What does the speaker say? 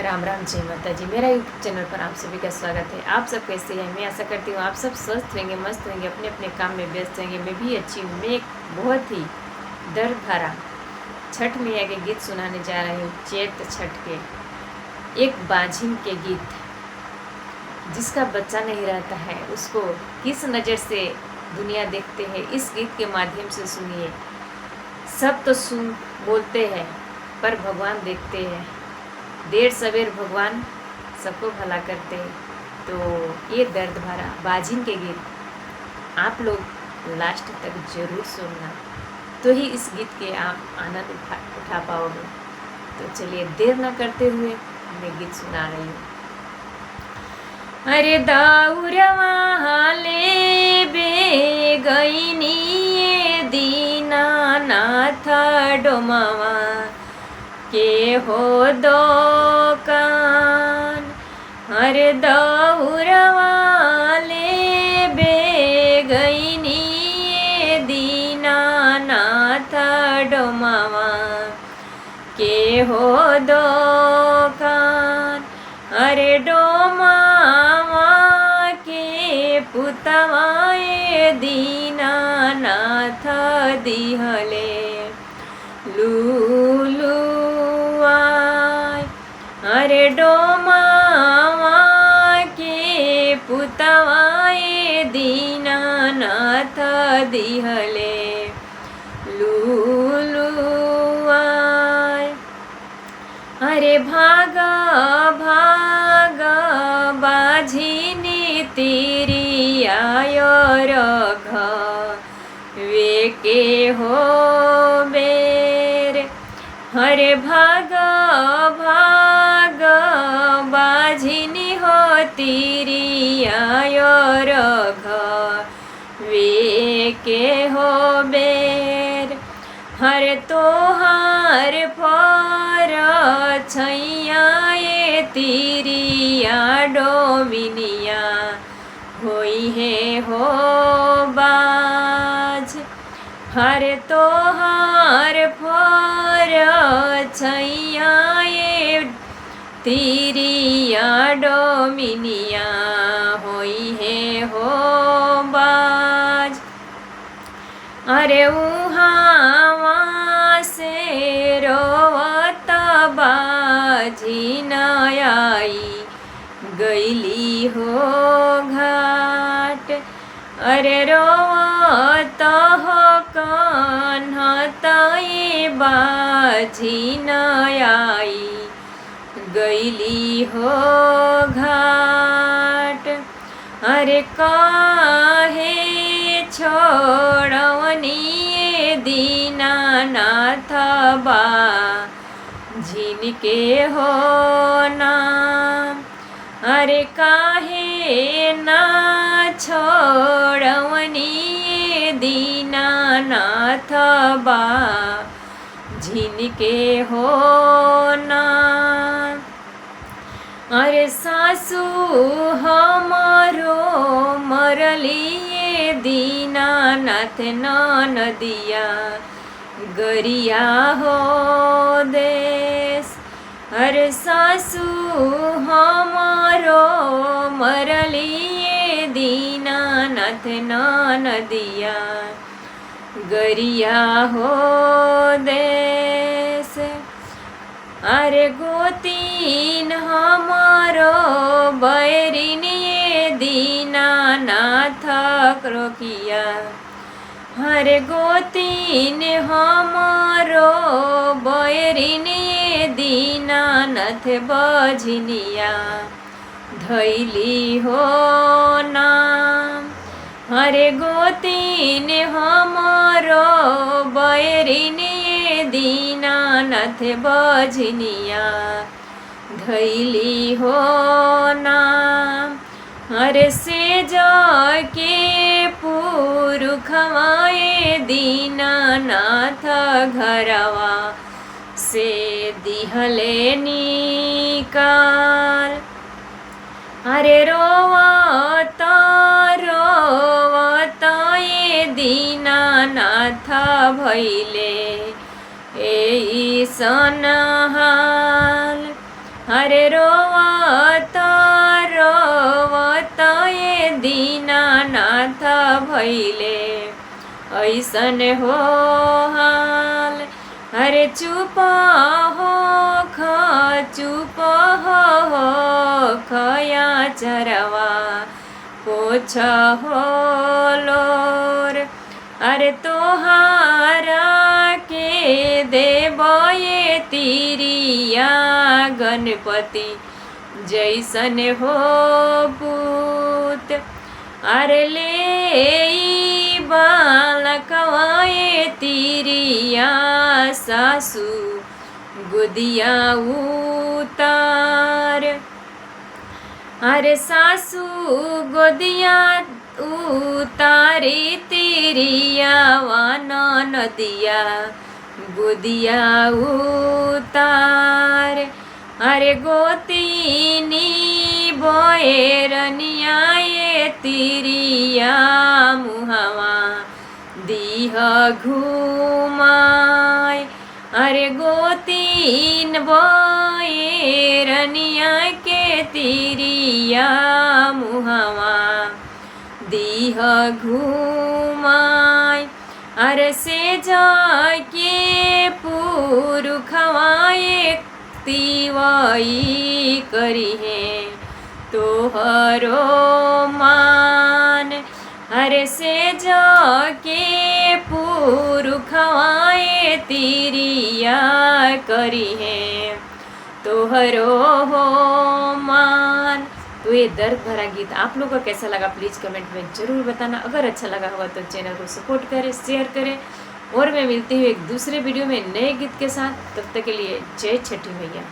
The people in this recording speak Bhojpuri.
राम राम जय माता जी। मेरा यूट्यूब चैनल पर आप सभी का स्वागत है। आप सब कैसे हैं? मैं आशा करती हूँ आप सब स्वस्थ होंगे, मस्त होंगे, अपने अपने काम में व्यस्त होंगे। मैं भी अच्छी हूँ। मैं एक बहुत ही दर्द भरा छठ मैया के गीत सुनाने जा रही हूँ। चैत छठ के एक बाझिन के गीत। जिसका बच्चा नहीं रहता है उसको किस नज़र से दुनिया देखते हैं, इस गीत के माध्यम से सुनिए। सब तो सुन बोलते हैं पर भगवान देखते हैं। देर सवेर भगवान सबको भला करते हैं। तो ये दर्द भरा बाजिन के गीत आप लोग लास्ट तक जरूर सुनना, तो ही इस गीत के आप आनंद उठा पाओगे। तो चलिए देर न करते हुए मैं गीत सुना रही हूँ। अरे दाऊरवा ले बे गईनी दीना नाथ डोमावा के हो दो कान। हरे दौरवा ले बे गईनी दीना नाथ डोमावा के हो दो कान। अरे डोमावा के पुतवाए दीना नाथ दिहले लूलू। अरे डोमावा के पुतवाए दीनानाथ दिहले लूलू। अरे भाग भाग बाझिनी तेरी आयो रघ वे के हो बेर। हरे भाग भाग बाझिनी हो तेरी आयो रघ वे के हो बेर। हरे तोहार पर छैया तेरी डोमिनिया होई है हो बाज। हरे तोहार पर छैया तेरी डोमिनिया होई है हो बाज। अरे उहाँ से रोवत बाझिन आई गईली हो घाट। अरे रोवत हो कान्हत बाझिन आई गईली हो घाट। अरे काहे छोड़वनी दीनानाथ बाझिनके हो नाम। अरे काहे ना छोड़वनी दीनानाथ बाझिनके हो नाम। अरे सासू हमारो मरलिए दीनानाथ नदिया गरिया हो देश। अरे सासू हमारो मरलिए दीनानाथ नदिया गरिया हो देश। अरे गोतीन हमारो बैरिनिए दीनानाथ क्रोकिया। हरे गोतीन हमारो बैरिनिए दीनानाथ बझिनिया धैली हो नाम। हरे गोतीन हमारो बैरिनिए दीनानाथ बझिनिया धैली हो नाम। हरे से जाके पुरखवाए दीनानाथ घरवा से दिहले निकाल। अरे रोवत रोवत ये दीनानाथ भैले ऐसन हाल। अरे रोवत रोवत ये दीनानाथ भैले ऐसन हो हाल। अरे चुप हो चुप हो खया चरवा पोछ हो लोर। अरे तोहारा के देव ये तिरिया गणपति जैसन हो पूत। अरे ले बालकवा ये तिरिया सासू गुदिया उतार। अरे सासू गोदिया उतारी तिरिया वाना नदिया गुदिया उतार। अरे गोतीनी बोएरनिया ये तिरिया मुहवा दीह घुमाय। अरे गोतीन बोएरनिया के तिरिया मुहवा दीह घुमाय। अरे से जाके पुरखवाए तिवाई करी है तोहरो मान। अरे से जाके पुरखवाए तिरिया करी है तोहरो हो मान। तो ये दर्द भरा गीत आप लोगों को कैसा लगा प्लीज़ कमेंट में ज़रूर बताना। अगर अच्छा लगा हुआ तो चैनल को सपोर्ट करें, शेयर करें। और मैं मिलती हूँ एक दूसरे वीडियो में नए गीत के साथ। तब तक के लिए जय छठी मैया।